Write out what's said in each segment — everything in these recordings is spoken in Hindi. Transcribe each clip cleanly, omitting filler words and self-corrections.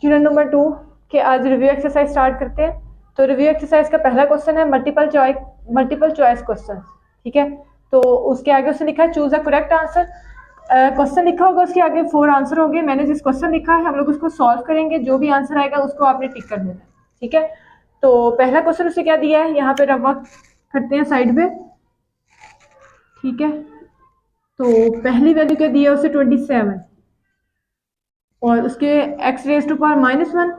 स्टूडेंट नंबर 2 के आज रिव्यू एक्सरसाइज स्टार्ट करते हैं। तो रिव्यू एक्सरसाइज का पहला क्वेश्चन है मल्टीपल चॉइस क्वेश्चन। ठीक है, तो उसके आगे उसने लिखा है choose a correct answer. Question लिखा होगा, उसके आगे 4 आंसर होंगे। मैंने जिस क्वेश्चन लिखा है हम लोग उसको सॉल्व करेंगे, जो भी आंसर आएगा उसको आपने टिक कर देना है। ठीक है, तो पहला क्वेश्चन उसने क्या दिया है, यहाँ पे रफ वर्क करते हैं साइड पे। ठीक है, तो पहली वैल्यू क्या दी है उसे 27 और उसके एक्स रेज टू पावर -1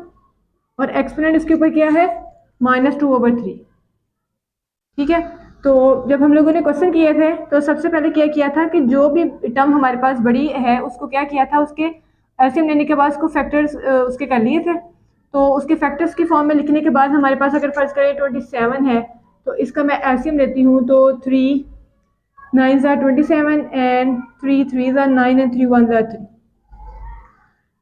और एक्सपोनेंट इसके ऊपर क्या है -2/3। ठीक है, तो जब हम लोगों ने क्वेश्चन किए थे तो सबसे पहले क्या किया था कि जो भी टर्म हमारे पास बड़ी है उसको क्या किया था, उसके एलसीएम लेने के बाद उसको फैक्टर्स उसके कर लिए थे। तो उसके फैक्टर्स की फॉर्म में लिखने के बाद हमारे पास अगर फर्ज करें 27 है तो इसका मैं एलसीएम लेती हूँ, तो 3 9s are 27 and 3 3s are 9 and 3 1s are 3।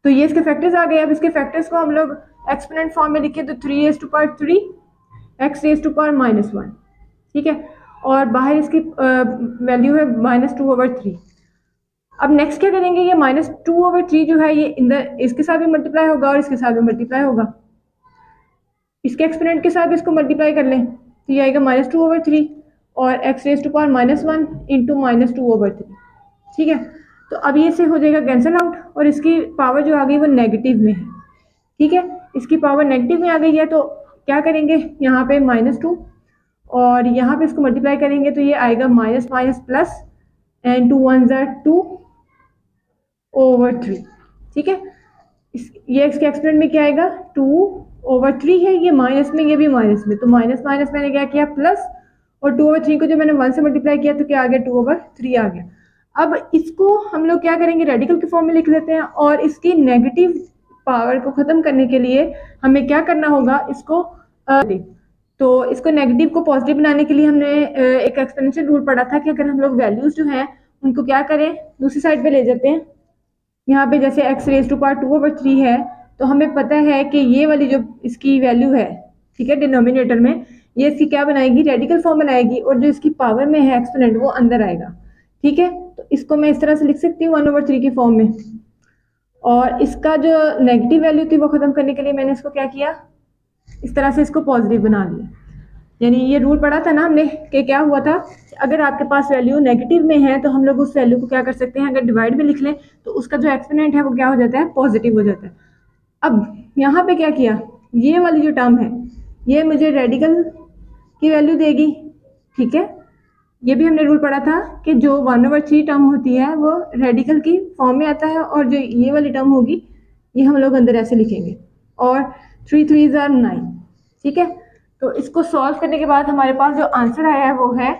तो ये इसके फैक्टर्स आ गए। अब इसके फैक्टर्स को हम लोग एक्सपोनेंट फॉर्म में लिखे तो 3 x रेज टू पावर -1। ठीक है, और बाहर इसकी वैल्यू है -2/3। अब नेक्स्ट क्या करेंगे, ये -2/3 जो है ये इसके साथ भी मल्टीप्लाई होगा और इसके साथ भी मल्टीप्लाई होगा। इसके एक्सपोनेंट के साथ इसको मल्टीप्लाई कर लें तो ये आएगा -2/3 और x raise to power -1 into -2/3। ठीक है, तो अब ये से हो जाएगा कैंसिल आउट और इसकी पावर जो आ गई वो नेगेटिव में है। ठीक है, इसकी पावर नेगेटिव में आ गई है तो क्या करेंगे, यहाँ पे -2 और यहाँ पे इसको मल्टीप्लाई करेंगे तो ये आएगा minus minus plus and 2 1s are 2/3। ठीक है, ये इसके एक्सपोनेंट में क्या आएगा 2/3 है, ये माइनस में ये भी माइनस में, तो माइनस माइनस मैंने क्या किया प्लस और 2/3 को जो मैंने 1 से मल्टीप्लाई किया तो क्या आ गया 2/3 आ गया। अब इसको हम लोग क्या करेंगे, रेडिकल के फॉर्म में लिख लेते हैं और इसकी नेगेटिव पावर को खत्म करने के लिए हमें क्या करना होगा, इसको तो इसको नेगेटिव को पॉजिटिव बनाने के लिए हमने एक एक्सपोनेंशियल रूल पढ़ा था कि अगर हम लोग वैल्यूज जो हैं उनको क्या करें दूसरी साइड पे ले जाते हैं। यहाँ पे जैसे x रेज टू पावर 2/3 है तो हमें पता है कि ये वाली जो इसकी वैल्यू है, ठीक है, डिनोमिनेटर में ये इसकी क्या बनाएगी, रेडिकल फॉर्म बनाएगी और जो इसकी पावर में है एक्सपोनेंट वो अंदर आएगा। ठीक है, तो इसको मैं इस तरह से लिख सकती हूँ 1/3 की फॉर्म में। और इसका जो नेगेटिव वैल्यू थी वो खत्म करने के लिए मैंने इसको क्या किया, इस तरह से इसको पॉजिटिव बना लिया। यानी ये रूल पढ़ा था ना हमने कि क्या हुआ था, अगर आपके पास वैल्यू नेगेटिव में है तो हम लोग उस वैल्यू को क्या कर सकते हैं, अगर डिवाइड में लिख लें तो उसका जो एक्सपोनेंट है वो क्या हो जाता है, पॉजिटिव हो जाता है। अब यहाँ पे क्या किया, ये वाली जो टर्म है ये मुझे रेडिकल की वैल्यू देगी। ठीक है, ये भी हमने रूल पढ़ा था कि जो 1/3 टर्म होती है वो रेडिकल की फॉर्म में आता है और जो ये वाली टर्म होगी ये हम लोग अंदर ऐसे लिखेंगे और 3 3s are 9। ठीक है, तो इसको सॉल्व करने के बाद हमारे पास जो आंसर आया है वो है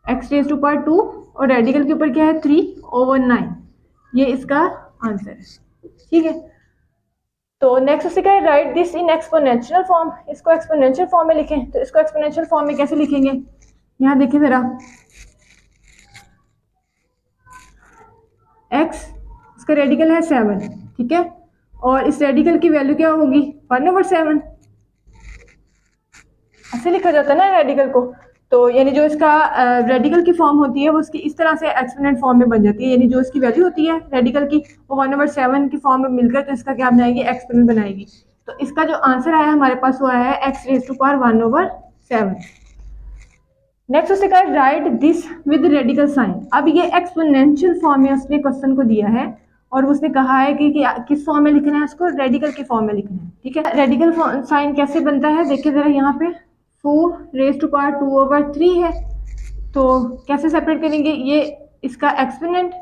x रेज टू पावर 2 और रेडिकल के ऊपर क्या है 3/9, ये इसका आंसर है। ठीक है, तो नेक्स्ट उससे क्या है, right this in exponential form, इसको एक्सपोनेंशियल फॉर्म में लिखें। तो इसको एक्सपोनेंशियल फॉर्म में कैसे लिखेंगे, यहाँ देखिए जरा, x इसका रेडिकल है 7। ठीक है, और इस रेडिकल की वैल्यू क्या होगी 1/7, ऐसे लिखा जाता है ना रेडिकल को। तो यानी जो इसका रेडिकल की फॉर्म होती है वो उसकी इस तरह से एक्सपोनेंट फॉर्म में बन जाती है, यानी जो इसकी वैल्यू होती है रेडिकल की वो 1/7 की फॉर्म में मिलकर तो इसका क्या बनाएगी, एक्सपोनेंट बनाएगी। तो इसका जो आंसर आया हमारे पास वो आया है x raise to power 1/7। Next उसने कहा right this with radical sign. अब ये एक्सपोनेंशियल फॉर्म में उसने क्वेश्चन को दिया है और उसने कहा है कि किस फॉर्म में लिखना है, उसको रेडिकल की फॉर्म में लिखना है। ठीक है, रेडिकल साइन कैसे बनता है देखिए जरा, यहाँ पे 4 रेज टू पावर 2/3 है तो कैसे सेपरेट करेंगे, ये इसका एक्सपोनेंट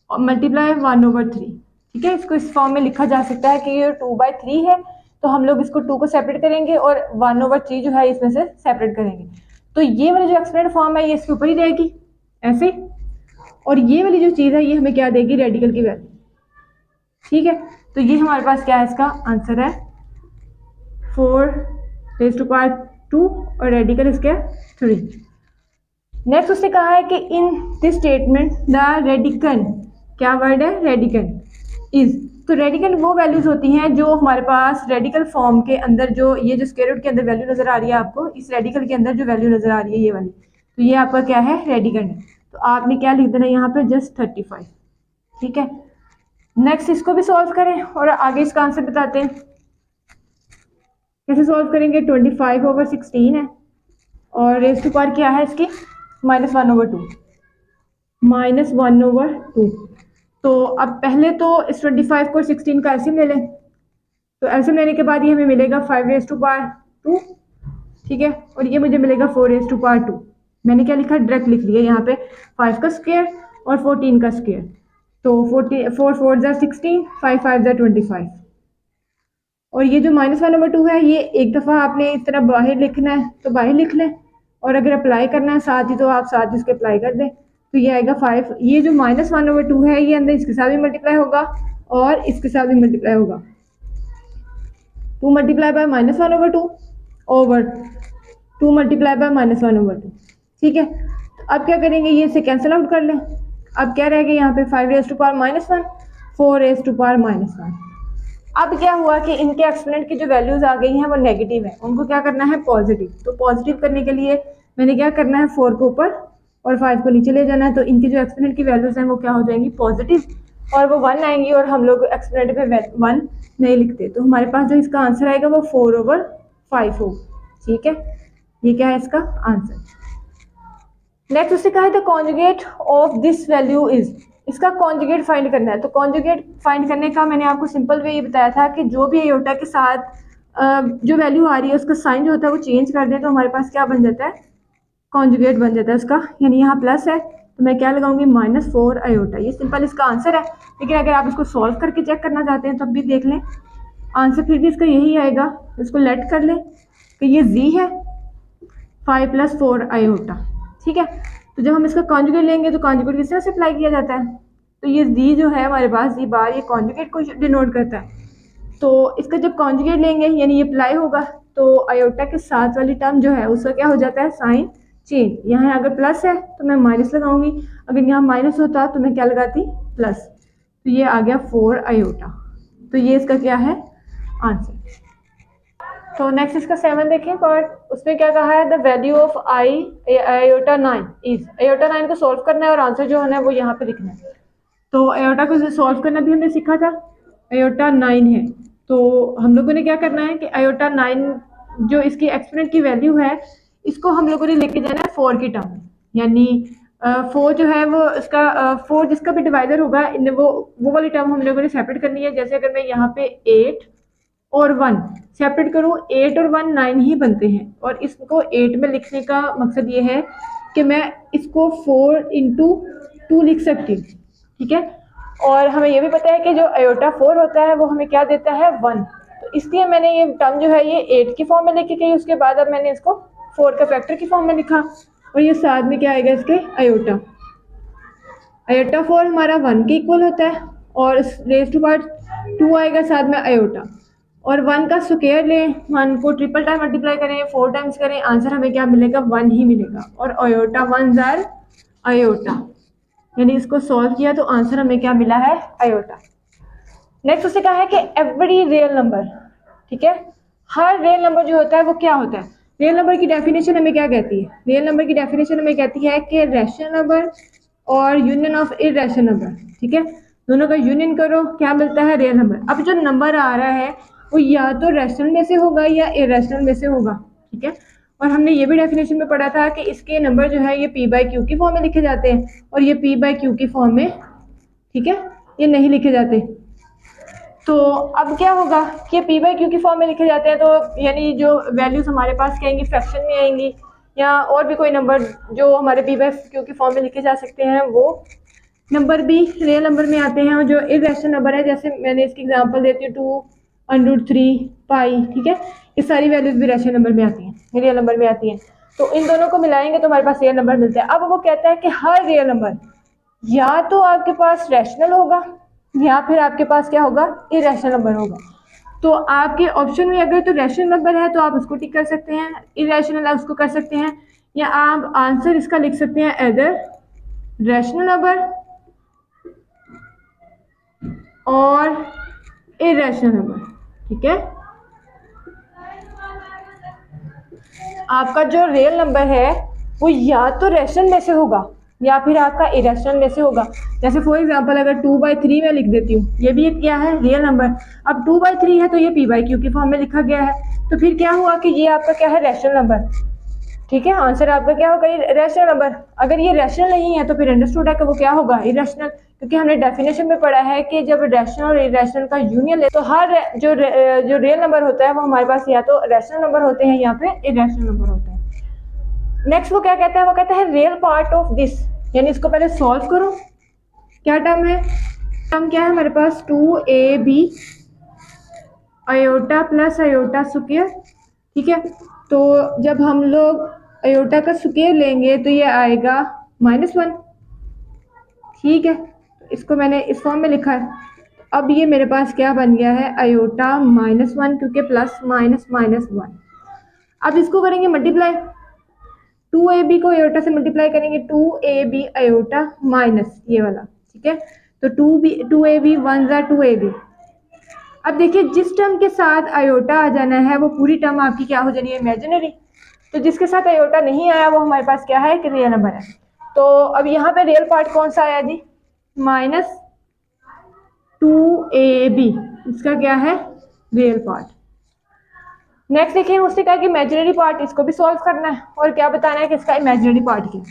और मल्टीप्लाई 1/3। ठीक है, इसको इस फॉर्म में लिखा जा सकता है कि ये 2/3 है तो हम लोग इसको 2 को सेपरेट करेंगे और 1/3 जो है इसमें से सेपरेट करेंगे। तो ये वाली जो एक्सपोनेंट फॉर्म है ये इसके ऊपर ही रहेगी ऐसे, और ये वाली जो चीज़ है ये हमें क्या देगी, रेडिकल की वैल्यू। ठीक है, तो ये हमारे पास क्या है, इसका आंसर है 4 रेज टू पावर 2 और रेडिकल इसके 3। नेक्स्ट उसने कहा है कि इन दिस स्टेटमेंट द रेडिकन, क्या वर्ड है, रेडिकन इज। तो रेडिकन वो वैल्यूज होती हैं जो हमारे पास रेडिकल फॉर्म के अंदर, जो ये जो स्क्वायर रूट के अंदर वैल्यू नजर आ रही है आपको, इस रेडिकल के अंदर जो वैल्यू नजर आ रही है ये वाली, तो ये आपका क्या है, रेडिकन है। तो आपने क्या लिख देना यहाँ पे, जस्ट 35। ठीक है, नेक्स्ट इसको भी सॉल्व करें और आगे इसका आंसर बताते हैं। कैसे सॉल्व करेंगे? 25/16 है और रेज़ टू पावर क्या है इसकी? -1/2, -1/2। तो अब पहले तो इस 25 को 16 का एलसीएम ले लें। तो एलसीएम लेने के बाद ये हमें मिलेगा 5/2, ठीक है, और ये मुझे मिलेगा 4/2। मैंने क्या लिखा? डायरेक्ट लिख लिया यहाँ पे 5 का स्क्वायर और 14 का स्क्वायर। तो 4 4 ज़ा 16, 5 5 ज़ा 25। और ये जो -1/2 है ये एक दफ़ा आपने इस तरह बाहर लिखना है तो बाहर लिख लें, और अगर अप्लाई करना है साथ ही तो आप साथ इसके अप्लाई कर दें। तो ये आएगा 5। ये जो -1/2 है ये अंदर इसके साथ भी मल्टीप्लाई होगा और इसके साथ भी मल्टीप्लाई होगा। 2 multiply by -1/2 over 2 multiply by -1/2, ठीक है। तो अब क्या करेंगे? ये इसे कैंसिल आउट कर लें। अब क्या रहेगा यहाँ पे? 5/-1, 4/-1। अब क्या हुआ कि इनके एक्सपोनेंट की जो वैल्यूज आ गई हैं वो नेगेटिव है, उनको क्या करना है? पॉजिटिव। तो पॉजिटिव करने के लिए मैंने क्या करना है? 4 को ऊपर और 5 को नीचे ले जाना है। तो इनकी जो एक्सपोनेंट की वैल्यूज हैं वो क्या हो जाएंगी? पॉजिटिव, और वो 1 आएंगी, और हम लोग एक्सपोनेंट पे 1 नहीं लिखते। तो हमारे पास जो इसका आंसर आएगा वो 4/5 होगा, ठीक है। ये क्या है इसका आंसर? नेक्स्ट उससे कहा है the conjugate of this value is. इसका कॉन्जुगेट फाइंड करना है। तो कॉन्जुगेट फाइंड करने का मैंने आपको सिंपल वे ये बताया था कि जो भी आयोटा के साथ जो वैल्यू आ रही है उसका साइन जो होता है वो चेंज कर दें तो हमारे पास क्या बन जाता है? कॉन्जुगेट बन जाता है उसका। यानी यहाँ प्लस है तो मैं क्या लगाऊंगी? -4 आयोटा। ये सिंपल इसका आंसर है। लेकिन अगर आप इसको सॉल्व करके चेक करना चाहते हैं तब भी देख लें, आंसर फिर भी इसका यही आएगा। इसको लेट कर लें कि ये जी है 5 + 4 आयोटा, ठीक है। तो जब हम इसका कॉन्जुगेट लेंगे तो कॉन्जुगेट किस तरह से अप्लाई किया जाता है? तो ये जी जो है हमारे पास, जी बार, ये कॉन्जुगेट को डिनोट करता है। तो इसका जब कॉन्जुगेट लेंगे यानी ये अप्लाई होगा तो आयोटा के साथ वाली टर्म जो है उसका क्या हो जाता है? Sign change. यहाँ अगर प्लस है तो मैं माइनस लगाऊंगी, अगर यहाँ माइनस होता तो मैं क्या लगाती? प्लस। तो ये आ गया 4 आयोटा। तो ये इसका क्या है? आंसर। तो नेक्स्ट इसका 7 देखें पार्ट। उसमें क्या कहा है? The value of iota 9 is. Iota 9 को सॉल्व करना है और आंसर जो है वो यहाँ पे लिखना है। तो आयोटा को सॉल्व करना भी हमने सीखा था। आयोटा 9 है तो हम लोगों ने क्या करना है कि आयोटा 9 जो इसकी एक्सपोनेंट की वैल्यू है इसको हम लोगों ने लेके जाना है 4 की टर्म में। यानी 4 जो है वो इसका 4 जिसका भी डिवाइडर होगा वो वाली टर्म हम लोगों ने सेपरेट करनी है। जैसे अगर मैं यहाँ पे 8 और 1 सेपरेट करूँ, 8 और 1 9 ही बनते हैं, और इसको 8 में लिखने का मकसद ये है कि मैं इसको 4 × 2 लिख सकती हूँ, ठीक है। और हमें ये भी पता है कि जो आयोटा 4 होता है वो हमें क्या देता है? 1। तो इसलिए मैंने ये टर्म जो है ये 8 की फॉर्म में लेके गई, उसके बाद अब मैंने इसको 4 का फैक्टर की फॉर्म में लिखा, और ये साथ में क्या आएगा इसके? आयोटा। आयोटा 4 हमारा 1 के इक्वल होता है, और रेज़ टू पावर 2 आएगा साथ में आयोटा, और 1 का स्क्वायर लें, 1 को ट्रिपल टाइम मल्टीप्लाई करें, 4 टाइम्स करें, आंसर हमें क्या मिलेगा? 1 ही मिलेगा। और आयोटा 1 ज़ार आयोटा, यानी इसको सॉल्व किया तो आंसर हमें क्या मिला है? आयोटा। नेक्स्ट उससे कहा है कि एवरी रियल नंबर, ठीक है, हर रियल नंबर जो होता है वो क्या होता है? रियल नंबर की डेफिनेशन हमें क्या कहती है? रियल नंबर की डेफिनेशन हमें कहती है कि रैशनल नंबर और यूनियन ऑफ इरेशनल नंबर, ठीक है, दोनों का यूनियन करो क्या मिलता है? Real number. अब जो नंबर आ रहा है वो या तो रैशनल में से होगा या इरेशनल में से होगा, ठीक है। और हमने ये भी डेफिनेशन में पढ़ा था कि इसके नंबर जो है ये p/q की फॉर्म में लिखे जाते हैं, और ये p/q की फॉर्म में, ठीक है, ये नहीं लिखे जाते। तो अब क्या होगा कि p/q की फॉर्म में लिखे जाते हैं, तो यानी जो वैल्यूज हमारे पास क्या आएंगी? फ्रैक्शन में आएंगी, या और भी कोई नंबर जो हमारे p/q की फॉर्म में लिखे जा सकते हैं वो नंबर भी रियल नंबर में आते हैं। और जो इरेशनल नंबर है, जैसे मैंने इसकी एग्जांपल देती हूँ 2√3 पाई, ठीक है, ये सारी वैल्यूज भी रैशनल नंबर में आती हैं, रियल नंबर में आती हैं। तो इन दोनों को मिलाएंगे तो हमारे पास रियल नंबर मिलता है। अब वो कहता है कि हर रियल नंबर या तो आपके पास रैशनल होगा या फिर आपके पास क्या होगा? इरेशनल नंबर होगा। तो आपके ऑप्शन में अगर तो रैशनल नंबर है तो आप उसको टिक कर सकते हैं, इरेशनल है उसको कर सकते हैं, या आप आंसर इसका लिख सकते हैं एदर रैशनल नंबर और इरेशनल नंबर, ठीक है। आपका जो रियल नंबर है वो या तो रैशनल में से होगा या फिर आपका इरेशनल में से होगा। जैसे फॉर एग्जांपल अगर 2/3 मैं लिख देती हूँ, ये भी एक क्या है, रियल नंबर। अब 2/3 है तो ये p/q की फॉर्म में लिखा गया है, तो फिर क्या हुआ कि ये आपका क्या है, रैशनल नंबर। ठीक है, आंसर आपका क्या होगा, ये रैशनल नंबर। अगर ये रैशनल नहीं है तो फिर अंडरस्टूड है कि वो क्या होगा, इरेशनल, क्योंकि हमने डेफिनेशन में पढ़ा है कि जब रैशनल और इरेशनल का यूनियन है तो हर जो रियल नंबर होता है वो हमारे पास या तो रैशनल नंबर होते हैं या फिर इरेशनल नंबर होते हैं। नेक्स्ट वो क्या कहता है, वो कहता है रियल पार्ट ऑफ दिस, यानी इसको पहले सॉल्व करो। क्या टर्म है, टर्म क्या है हमारे पास, 2ab iota plus iota square. ठीक है, तो जब हम लोग अयोटा का स्क्वायर लेंगे तो ये आएगा -1। ठीक है, तो इसको मैंने इस फॉर्म में लिखा है। अब ये मेरे पास क्या बन गया है, अयोटा -1, क्योंकि प्लस माइनस -1। अब इसको करेंगे मल्टीप्लाई, 2ab को अयोटा से मल्टीप्लाई करेंगे, 2ab अयोटा माइनस ये वाला। ठीक है, तो 2ab 1 ज़ा 2ab। अब देखिए जिस टर्म के साथ अयोटा आ जाना है वो पूरी टर्म आपकी क्या हो जानी है, इमेजिनरी। तो जिसके साथ अयोटा नहीं आया वो हमारे पास क्या है, कि रियल नंबर है। तो अब यहाँ पे रियल पार्ट कौन सा आया जी, -2ab, इसका क्या है, रियल पार्ट। नेक्स्ट देखिए उसने कहा कि इमेजिनरी पार्ट, इसको भी सॉल्व करना है और क्या बताना है कि इसका इमेजिनरी पार्ट क्या।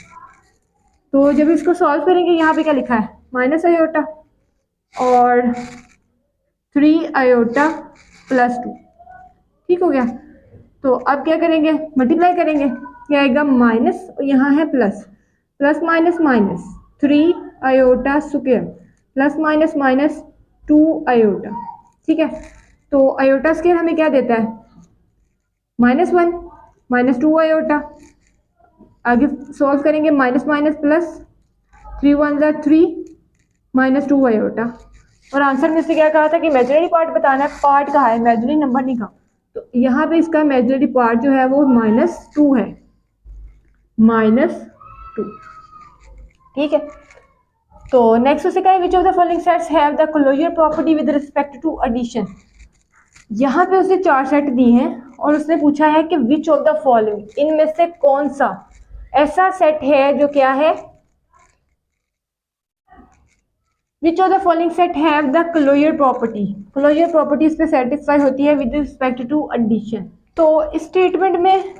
तो जब इसको सॉल्व करेंगे यहाँ पे क्या लिखा है, माइनस अयोटा और 3 अयोटा प्लस 2। ठीक हो गया, तो अब क्या करेंगे, मल्टीप्लाई करेंगे, क्या आएगा माइनस, यहाँ है plus, plus minus minus 3 iota square plus minus minus 2 iota. ठीक है, तो अयोटा स्क्वायर हमें क्या देता है, -1 -2 अयोटा। आगे सॉल्व करेंगे, माइनस माइनस प्लस, 3 1 ज़ा 3 -2 अयोटा। और आंसर में से क्या कहा था कि इमेजिनरी पार्ट बताना है, पार्ट कहा है, इमेजिनरी नंबर नहीं कहा। तो यहाँ पे इसका इमेजिनरी पार्ट जो है वो -2 है, -2। ठीक है, तो नेक्स्ट उसे कहा which of the following sets have the closure property with respect to addition. यहाँ पे उसने 4 सेट दिए हैं और उसने पूछा है कि विच ऑफ द फॉलोइंग, इनमें से कौन सा ऐसा सेट है जो क्या है, which of the following set have the closure property, closure property इस पे सेटिस्फाई होती है विद रिस्पेक्ट टू एडिशन। तो इस स्टेटमेंट में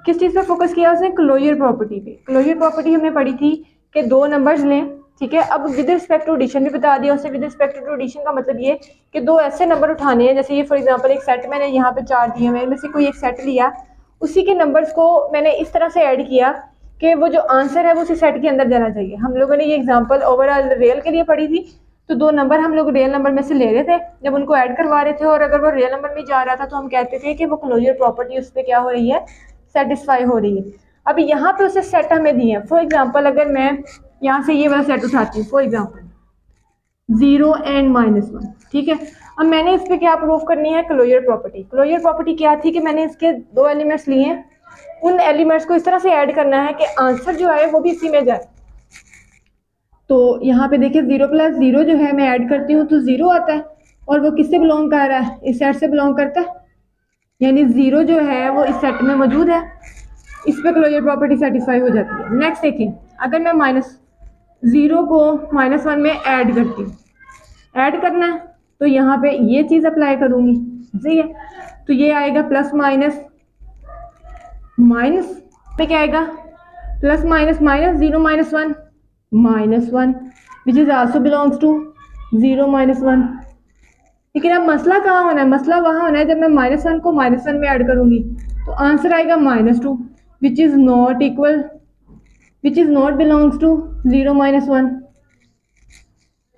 किस चीज़ पे फोकस किया उसने, क्लोजर प्रॉपर्टी पे। क्लोजर प्रॉपर्टी हमने पढ़ी थी कि दो नंबर्स लें, ठीक है, अब विद रिस्पेक्ट टू एडिशन भी बता दिया उसने। विद रिस्पेक्ट टू एडिशन का मतलब ये कि दो ऐसे नंबर उठाने हैं, जैसे ये फॉर एग्जांपल एक सेट मैंने यहाँ पे 4 दिए हुए हैं, में से कोई एक सेट लिया, उसी के नंबर्स को मैंने इस तरह से ऐड किया कि वो जो आंसर है वो उसी सेट के अंदर जाना चाहिए। हम लोगों ने ये एग्जाम्पल ओवरऑल रियल के लिए पढ़ी थी, तो दो नंबर हम लोग रियल नंबर में से ले रहे थे जब उनको ऐड करवा रहे थे, और अगर वो रियल नंबर में जा रहा था तो हम कहते थे कि वो क्लोजर प्रॉपर्टी उस पर क्या हो रही है, सेटिस्फाई हो रही है। अब यहाँ पे उसे सेट हमें दिए हैं, फॉर एग्जांपल अगर मैं यहाँ से ये वाला सेट उठाती हूँ, फॉर एग्जांपल 0 एंड -1। ठीक है, अब मैंने इस पर क्या प्रूफ करनी है, क्लोजर प्रॉपर्टी। क्लोजर प्रॉपर्टी क्या थी कि मैंने इसके दो एलिमेंट्स लिए हैं, उन एलिमेंट्स को इस तरह से ऐड करना है कि आंसर जो है वो भी इसी में जाए। तो यहाँ पे देखिए 0 + 0 जो है मैं ऐड करती हूँ तो 0 आता है, और वो किससे बिलोंग कर रहा है, इस सेट से बिलोंग करता है, यानी 0 जो है वो इस सेट में मौजूद है, इस पे क्लोजर प्रॉपर्टी सेटिस्फाई हो जाती है। नेक्स्ट देखिए, अगर मैं -0 को -1 में ऐड करती हूँ, ऐड करना है तो यहाँ पे ये चीज़ अप्लाई करूँगी, ठीक है, तो ये आएगा प्लस माइनस माइनस पे क्या आएगा, plus minus minus 0 - 1 which is also belongs to 0 - 1। लेकिन अब मसला कहाँ होना है, मसला वहाँ होना है जब मैं -1 को -1 में ऐड करूँगी तो आंसर आएगा -2 which is not equal, which is not belongs to 0 - 1।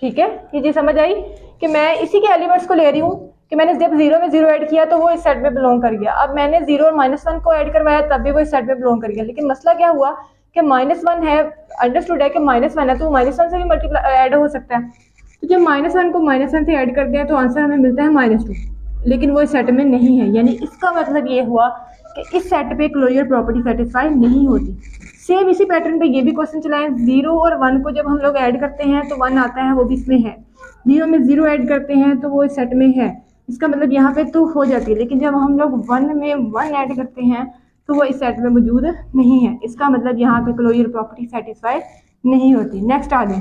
ठीक है, ये चीज़ समझ आई कि मैं इसी के एलिमेंट्स को ले रही हूँ कि मैंने जब 0 में 0 ऐड किया तो वो इस सेट में बिलोंग कर गया। अब मैंने 0 और -1 को ऐड करवाया तब भी वो इस सेट में बिलोंग कर गया। लेकिन मसला क्या हुआ कि -1 है, अंडरस्टूड है कि -1 है, तो -1 से भी मल्टीप्लाई ऐड हो सकता है। तो जब -1 को -1 से ऐड करते हैं तो आंसर हमें मिलता है -2, लेकिन वो इस सेट में नहीं है, यानी इसका मतलब ये हुआ कि इस सेट पे क्लोजर प्रॉपर्टी सेटिस्फाई नहीं होती। सेम इसी पैटर्न पे ये भी क्वेश्चन चलाएं, 0 और 1 को जब हम लोग ऐड करते हैं तो 1 आता है, वो भी इसमें है। 0 में 0 ऐड करते हैं तो वो इस सेट में है, इसका मतलब यहाँ पे तो हो जाती है। लेकिन जब हम लोग 1 में 1 ऐड करते हैं तो वो इस सेट में मौजूद नहीं है, इसका मतलब यहाँ पे क्लोजर प्रॉपर्टी सेटिस्फाई नहीं होती। नेक्स्ट आ जाए,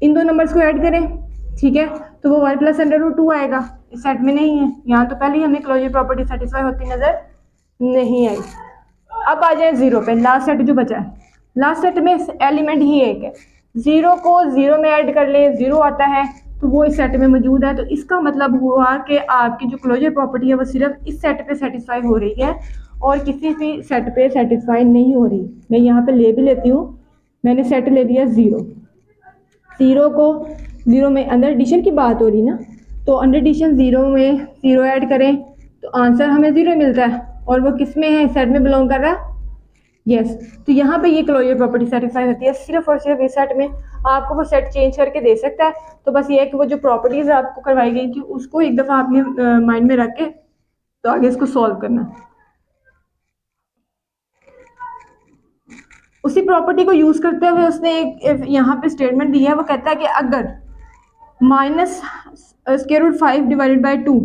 इन दो नंबर्स को ऐड करें, ठीक है, तो वो 1 + √2 आएगा, इस सेट में नहीं है। यहाँ तो पहले ही हमें क्लोजर प्रॉपर्टी सेटिस्फाई होती नजर नहीं आई। अब आ जाए जीरो पे, लास्ट सेट जो बचा है। लास्ट सेट में एलिमेंट ही एक है, जीरो को जीरो में ऐड कर ले, जीरो आता है तो वो इस सेट में मौजूद है। तो इसका मतलब हुआ कि आपकी जो क्लोजर प्रॉपर्टी है वो सिर्फ इस सेट पे सेटिस्फाई हो रही है और किसी भी सेट पे सेटिस्फाई नहीं हो रही। मैं यहाँ पे ले भी लेती हूँ, मैंने सेट ले लिया जीरो, जीरो को जीरो में अंडर एडिशन की बात हो रही ना, तो अंडर एडिशन जीरो में जीरो ऐड करें तो आंसर हमें जीरो मिलता है और वो किस में है, सेट में बिलोंग कर रहा है, यस। तो यहाँ पे ये क्लोजर प्रॉपर्टी सेटिस्फाई होती है सिर्फ और सिर्फ इस सेट में। आपको वो सेट चेंज करके दे सकता है, तो बस ये है कि वो जो प्रॉपर्टीज आपको करवाई गई थी उसको एक दफ़ा आपने माइंड में रख के तो आगे इसको सॉल्व करना है। उसी प्रॉपर्टी को यूज करते हुए उसने एक यहाँ पे स्टेटमेंट दिया है, वो कहता है कि अगर -√5 डिवाइडेड बाई 2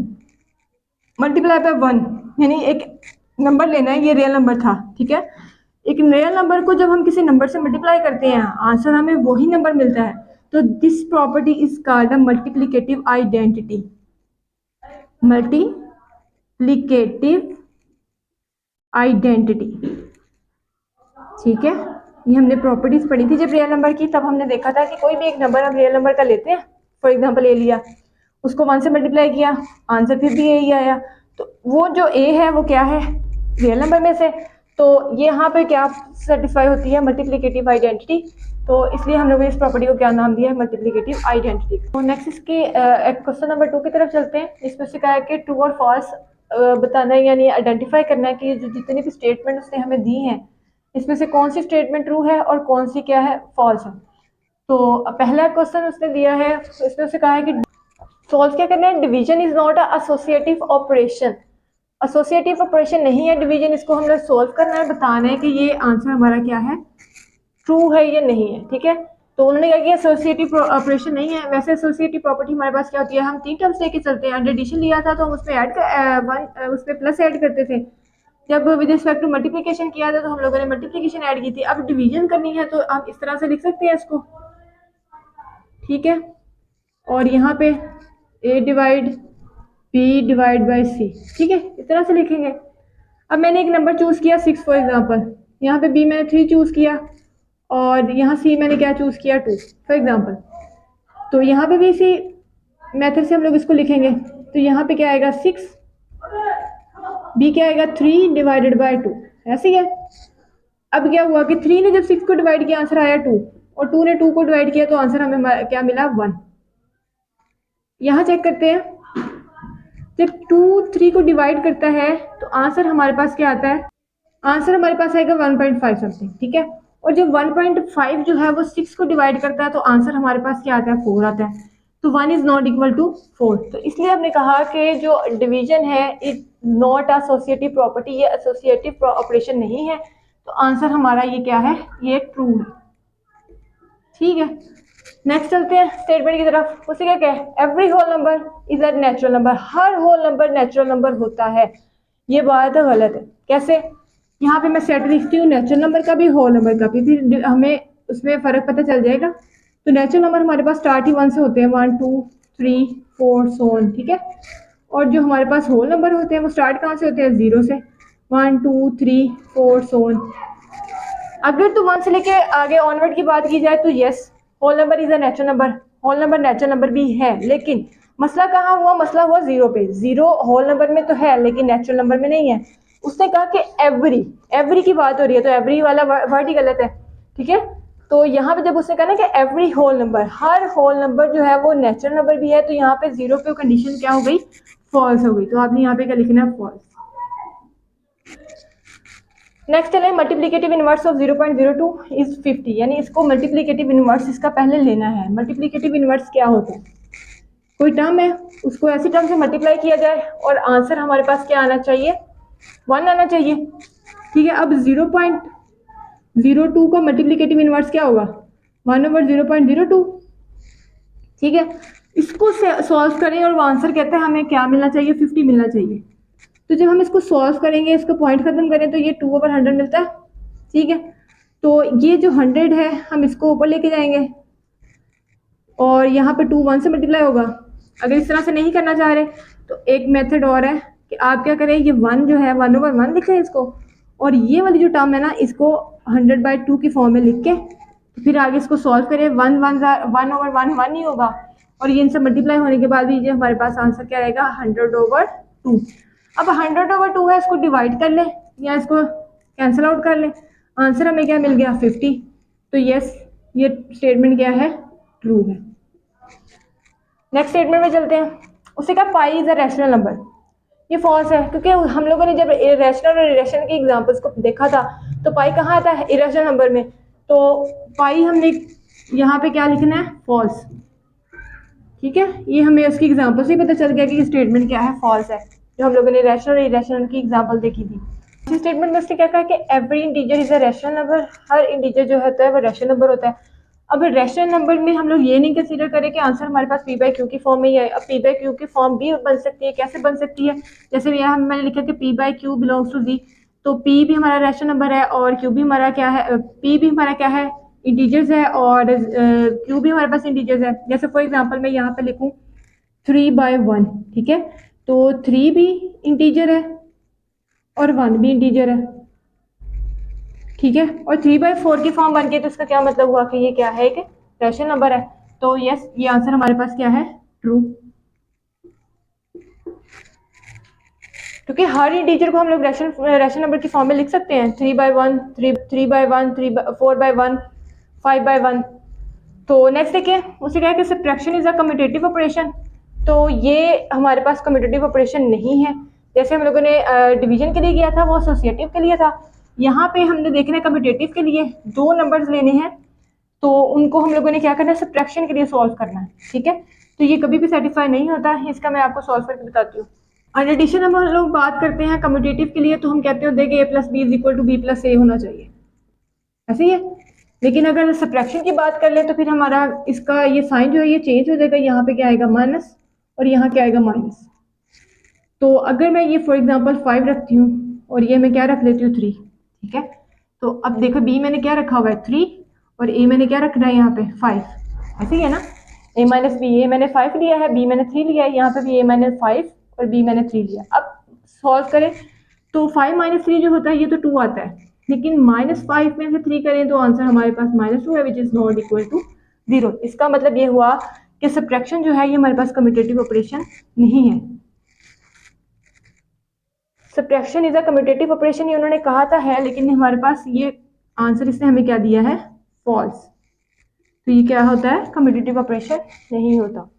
मल्टीप्लाई बाय 1, यानी एक नंबर लेना है, ये रियल नंबर था, ठीक है। एक रियल नंबर को जब हम किसी नंबर से मल्टीप्लाई करते हैं आंसर हमें वही नंबर मिलता है, तो this property is called a multiplicative identity. Multiplicative identity, ठीक है। ये हमने प्रॉपर्टीज पढ़ी थी जब रियल नंबर की, तब हमने देखा था कि कोई भी एक नंबर हम रियल नंबर का लेते हैं, फॉर एग्जांपल ले लिया, उसको 1 से मल्टीप्लाई किया, आंसर फिर भी यही आया, तो वो जो ए है वो क्या है, रियल नंबर में से। तो ये यहाँ पे क्या सेटिस्फाई होती है, मल्टीप्लिकेटिव आइडेंटिटी। तो इसलिए हम लोगों ने इस प्रॉपर्टी को क्या नाम दिया है, मल्टीप्लिकेटिव आइडेंटिटी। तो नेक्स्ट इसके क्वेश्चन नंबर 2 की तरफ चलते हैं। इसमें से कहा है कि ट्रू और फॉल्स बताना है, यानी आइडेंटिफाई करना है कि जो जितनी भी स्टेटमेंट उसने हमें दी हैं इसमें से कौन सी स्टेटमेंट ट्रू है और कौन सी क्या है, फॉल्स है। तो पहला क्वेश्चन उसने दिया है, इसमें उससे कहा है कि सॉल्व क्या करना है, division is not a associative operation. Associative operation नहीं है डिवीजन, इसको हमने सॉल्व करना है, बताना है कि ये आंसर हमारा क्या है, ट्रू है या नहीं है, ठीक है। तो उन्होंने कहा कि एसोसिएटिव ऑपरेशन नहीं है। वैसे एसोसिएटिव प्रॉपर्टी हमारे पास क्या होती है, हम 3 टर्म्स लेके चलते हैं। अंडर एडिशन लिया था तो हम उसमें उसमें प्लस ऐड करते थे, जब विद रिस्पेक्ट टू मल्टीप्लिकेशन किया था तो हम लोगों ने मल्टीप्लिकेशन ऐड की थी। अब डिवीजन करनी है तो हम इस तरह से लिख सकते हैं इसको, ठीक है। और यहाँ पे a divide b divide by c, ठीक है, इस तरह से लिखेंगे। अब मैंने एक नंबर चूज किया 6 फॉर एग्जांपल, यहाँ पे b मैंने 3 चूज किया और यहाँ c मैंने क्या चूज किया 2 फॉर एग्जांपल। तो यहाँ पे भी इसी मेथड से हम लोग इसको लिखेंगे। तो यहाँ पे क्या आएगा 6, b क्या आएगा 3 डिवाइडेड बाई 2, ऐसे ही है। अब क्या हुआ कि 3 ने जब 6 को डिवाइड किया आंसर आया 2 और 2 ने 2 को डिवाइड किया तो आंसर हमें क्या मिला 1। यहाँ चेक करते हैं, जब 2 3 को डिवाइड करता है तो आंसर हमारे पास क्या आता है, आंसर हमारे पास आएगा 1.5 समथिंग, ठीक है। और जब 1.5 जो है वो 6 को डिवाइड करता है तो आंसर हमारे पास क्या आता है, 4 आता है। तो 1 इज नॉट इक्वल टू 4। तो इसलिए हमने कहा कि जो डिवीजन है इट नॉट एसोसिएटिव प्रॉपर्टी, ये एसोसिएटिव ऑपरेशन नहीं है। तो आंसर हमारा ये क्या है, ये ट्रू है, ठीक है। नेक्स्ट चलते हैं स्टेटमेंट की तरफ। उसे क्या कहे, every whole number is a natural number, हर होल नंबर नेचुरल नंबर होता है। ये बात गलत है। कैसे, यहाँ पे मैं सेट लिखती हूँ नेचुरल नंबर का भी होल नंबर का भी, फिर हमें उसमें फ़र्क पता चल जाएगा। तो नेचुरल नंबर हमारे पास स्टार्ट ही 1 से होते हैं, 1 2 3 4 सो ऑन, ठीक है। और जो हमारे पास होल नंबर होते हैं वो स्टार्ट कहाँ से होते हैं, 0 से, 1 2 3 4 सो ऑन। अगर तो 1 से लेके आगे ऑनवर्ड की बात की जाए तो yes, whole number is a natural number, whole number natural number भी है। लेकिन मसला कहाँ हुआ, मसला हुआ 0 पे। 0 होल नंबर में तो है लेकिन नेचुरल नंबर में नहीं है। उसने कहा कि एवरी, एवरी की बात हो रही है तो एवरी वाला वर्ड ही गलत है, ठीक है। तो यहाँ पे जब उसने कहा ना कि एवरी होल नंबर, हर होल नंबर जो है वो नेचुरल नंबर भी है, तो यहाँ पे 0 पे कंडीशन क्या हो गई, फॉल्स हो गई। तो आपने यहाँ पे क्या लिखना है, फॉल्स। नेक्स्ट है मल्टीप्लिकेटिव इनवर्स ऑफ 0.02 इज 50, यानी इसको मल्टीप्लिकेटिव इनवर्स इसका पहले लेना है। मल्टीप्लिकेटिव इनवर्स क्या होता है, कोई टर्म है उसको ऐसी टर्म से मल्टीप्लाई किया जाए और आंसर हमारे पास क्या आना चाहिए, 1 आना चाहिए, ठीक है। अब 0.02 का मल्टीप्लिकेटिव इनवर्स क्या होगा, 1/0.02, ठीक है। इसको सॉल्व करें और वो आंसर कहते हैं हमें क्या मिलना चाहिए, 50 मिलना चाहिए। तो जब हम इसको सॉल्व करेंगे, इसको पॉइंट खत्म करें तो ये 2/100 मिलता है, ठीक है। तो ये जो 100 है हम इसको ऊपर लेके जाएंगे और यहाँ पे 2 1 से मल्टीप्लाई होगा। अगर इस तरह से नहीं करना चाह रहे तो एक मेथड और है कि आप क्या करें, ये 1 जो है 1/1 लिखें इसको, और ये वाली जो टर्म है ना इसको 100/2 की फॉर्म में लिख के तो फिर आगे इसको सॉल्व करें। 1/1 1 ही होगा और ये इनसे मल्टीप्लाई होने के बाद भी ये हमारे पास आंसर क्या रहेगा 100/2। अब 100/2 है, इसको डिवाइड कर लें या इसको कैंसिल आउट कर लें, आंसर हमें क्या मिल गया 50। तो यस, ये स्टेटमेंट क्या है, ट्रू है। नेक्स्ट स्टेटमेंट में चलते हैं। उससे कहा pi is a rational number, ये फॉल्स है क्योंकि हम लोगों ने जब रैशनल और इरेशनल की एग्जांपल्स को देखा था तो पाई कहाँ आता है, इरेशनल नंबर में। तो पाई हमने यहाँ पे क्या लिखना है, फॉल्स। ठीक है, ये हमें उसकी एग्जांपल से ही पता चल गया कि ये स्टेटमेंट क्या है, फॉल्स है, जो हम लोगों ने रैशनल और इरेशनल की एग्जांपल देखी थी। इस स्टेटमेंट में उसने क्या कहा कि every integer is a rational number, her integer जो होता है वो रैशनल नंबर होता है। अब रैशनल नंबर में हम लोग ये नहीं कंसीडर करें कि आंसर हमारे पास पी बाई क्यू की फॉर्म में ही है। अब पी बाई क्यू की फॉर्म भी बन सकती है, कैसे बन सकती है, जैसे यहाँ मैंने लिखा कि P by Q belongs to G, तो पी भी हमारा रैशनल नंबर है और क्यू भी हमारा क्या है, पी भी हमारा क्या है, इंटीजर्स है, और क्यू भी हमारे पास इंटीजर्स है। जैसे फॉर एग्जाम्पल मैं यहाँ पे लिखूँ 3/1, ठीक है, तो 3 भी इंटीजर है और 1 भी इंटीजर है, ठीक है, और 3/4 की फॉर्म बन गई, तो इसका क्या मतलब हुआ कि ये क्या है, एक रैशनल नंबर है। तो यस, ये आंसर हमारे पास क्या है, ट्रू। क्योंकि हर इंटीजर को हम लोग रैशनल नंबर की फॉर्म में लिख सकते हैं, 3/1, 3/1, 4/1, 5/1। तो नेक्स्ट देखिए, उससे क्या है कि subtraction is a commutative operation. तो ये हमारे पास कम्यूटेटिव ऑपरेशन नहीं है। जैसे हम लोगों ने डिवीजन के लिए किया था वो एसोसिएटिव के लिए था, यहाँ पे हमने देखना है कम्यूटेटिव के लिए 2 नंबर्स लेने हैं, तो उनको हम लोगों ने क्या करना है, सब्ट्रैक्शन के लिए सॉल्व करना है। ठीक है, तो ये कभी भी सेटिस्फाई नहीं होता, इसका मैं आपको सॉल्व करके बताती हूँ। एडिशन हम लोग बात करते हैं कम्यूटेटिव के लिए, तो हम कहते हैं कि a+b=b+a होना चाहिए, ऐसे ही है। लेकिन अगर सब्ट्रैक्शन की बात कर ले तो फिर हमारा इसका ये साइन जो है ये चेंज हो जाएगा, यहाँ पे क्या आएगा माइनस और यहाँ क्या आएगा माइनस। तो अगर मैं ये फॉर एग्जांपल 5 रखती हूँ और ये मैं क्या रख लेती हूँ 3, ठीक है, तो अब देखो b मैंने क्या रखा हुआ है 3 और a मैंने क्या रखना है यहाँ पे 5, ऐसे ही है ना, a-b, a मैंने 5 लिया है, b मैंने 3 लिया है, यहाँ पे भी a मैंने 5 और b मैंने 3 लिया। अब सॉल्व करें तो 5 - 3 जो होता है ये तो 2 आता है, लेकिन -5 में से 3 करें तो आंसर हमारे पास -2 है, which is not equal to 0। इसका मतलब ये हुआ कि सब्ट्रैक्शन जो है ये हमारे पास कम्यूटेटिव ऑपरेशन नहीं है। Subtraction is a commutative operation ये उन्होंने कहा था है, लेकिन हमारे पास ये आंसर इसने हमें क्या दिया है, फॉल्स। तो ये क्या होता है, कम्यूटेटिव ऑपरेशन नहीं होता।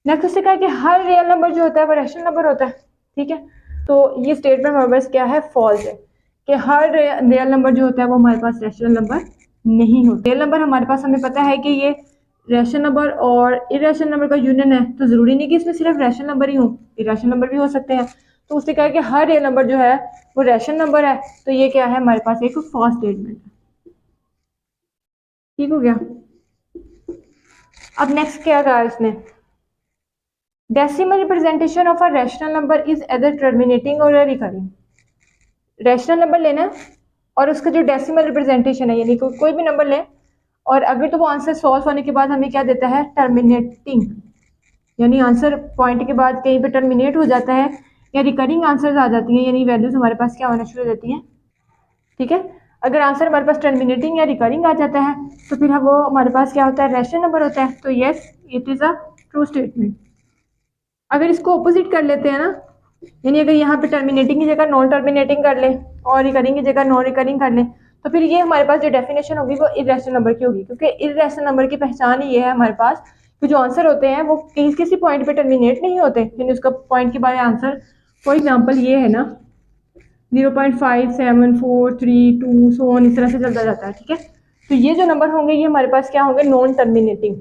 नेक्स्ट उससे कहा कि हर रियल नंबर जो होता है वो रैशनल नंबर होता है, ठीक है, तो ये स्टेटमेंट हमारे पास क्या है, फॉल्स है, कि हर रियल नंबर जो होता है वो हमारे पास रैशनल नंबर नहीं होता। रियल नंबर हमारे पास हमें पता है कि ये रैशनल नंबर और इरेशनल नंबर का यूनियन है, तो जरूरी नहीं कि इसमें सिर्फ रैशनल नंबर ही हो, इरेशनल नंबर भी हो सकते हैं। तो उससे कहा कि हर रियल नंबर जो है वो रैशनल नंबर है, तो ये क्या है, हमारे पास एक फॉल्स स्टेटमेंट है। ठीक हो गया। अब नेक्स्ट क्या कहा इसने, decimal representation of a rational number is either terminating और रिकरिंग। रैशनल नंबर लेना और उसका जो डेसिमल रिप्रेजेंटेशन है, यानी कोई भी नंबर लें और अगर तो वो आंसर सॉल्व होने के बाद हमें क्या देता है, टर्मिनेटिंग, यानी आंसर पॉइंट के बाद कहीं पे टर्मिनेट हो जाता है, या रिकरिंग आंसर्स आ जाती हैं, यानी वैल्यूज हमारे पास क्या होना शुरू हो जाती हैं। ठीक है, अगर आंसर हमारे पास टर्मिनेटिंग या रिकरिंग आ जाता है तो फिर वो हमारे पास क्या होता है, रैशनल नंबर होता है। तो yes, it is a true statement. अगर इसको ऑपोजिट कर लेते हैं ना, यानी अगर यहाँ पे टर्मिनेटिंग की जगह नॉन टर्मिनेटिंग कर ले और रिकरिंग की जगह नॉन रिकरिंग कर ले, तो फिर ये हमारे पास जो डेफिनेशन होगी वो इरेशनल नंबर की होगी, क्योंकि इरेशनल नंबर की पहचान ही ये है हमारे पास कि जो आंसर होते हैं वो किसी पॉइंट पे टर्मिनेट नहीं होते, यानी उसका पॉइंट के बाद आंसर, फॉर एग्जाम्पल ये है ना 0.5 7 4 3 2 सो ऑन, इस तरह से चलता जाता है। ठीक है, तो ये जो नंबर होंगे ये हमारे पास क्या होंगे, नॉन टर्मिनेटिंग,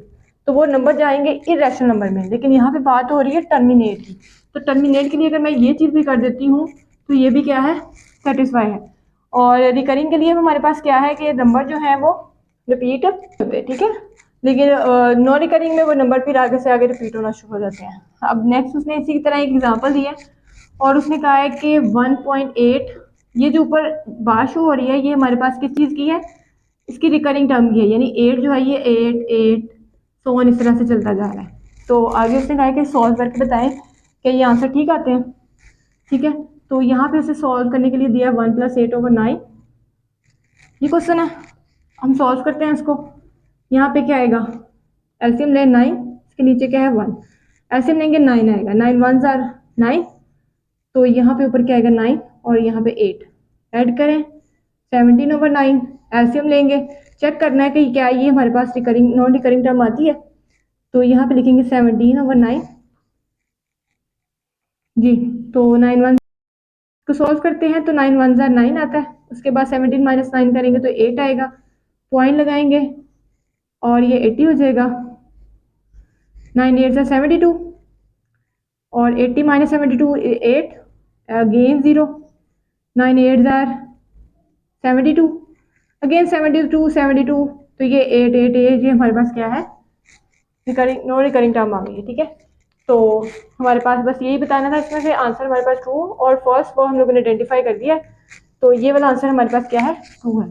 तो वो नंबर जाएंगे इरेशनल नंबर में। लेकिन यहाँ पे बात हो रही है टर्मिनेट की, तो टर्मिनेट के लिए अगर मैं ये चीज़ भी कर देती हूँ तो ये भी क्या है, सेटिस्फाई है। और रिकरिंग के लिए हमारे पास क्या है कि नंबर जो है वो रिपीट होते हैं, ठीक है, लेकिन नॉन रिकरिंग में वो नंबर फिर आगे से आगे रिपीट होना शुरू हो जाते हैं। अब नेक्स्ट उसने इसी तरह एक एग्जाम्पल दिया और उसने कहा है कि 1.8, ये जो ऊपर बार शो हो रही है ये हमारे पास किस चीज़ की है, इसकी रिकरिंग टर्म की है, यानी 8 जो है ये 8 8 सो ऑन इस तरह से चलता जा रहा है। तो आगे उसने कहा है कि सॉल्व करके बताएं कि ये आंसर ठीक आते हैं। ठीक है, तो यहाँ पे उसे सॉल्व करने के लिए दिया 1 + 8/9, ये क्वेश्चन है। हम सॉल्व करते हैं इसको। यहाँ पे क्या आएगा, एलसीएम ले 9, इसके नीचे क्या है 1, एलसीएम लेंगे 9 आएगा, 9 1s are 9, तो यहाँ पे ऊपर क्या आएगा 9 और यहाँ पे 8, ऐड करें 17/9, एलसीएम लेंगे, चेक करना है कि क्या ये हमारे पास रिकरिंग नॉन रिकरिंग टर्म आती है। तो यहाँ पे लिखेंगे 17/9 जी। तो 9 1 को सॉल्व करते हैं तो 9 1s are 9 आता है, उसके बाद 17 - 9 करेंगे तो 8 आएगा, पॉइंट लगाएंगे और ये 80 हो जाएगा। 9 8s are 72 और 80 - 72 8, अगेन 0, 9 8s are 72, अगेन 72 72, तो ये 8 8 8 ये हमारे पास क्या है, रिकरिंग नो रिकरिंग टर्म आ गई है। ठीक है, तो हमारे पास बस यही बताना था, इसमें से आंसर हमारे पास ट्रू और फर्स्ट वो हम लोगों ने आइडेंटिफाई कर दिया है। तो ये वाला आंसर हमारे पास क्या है, ट्रू है।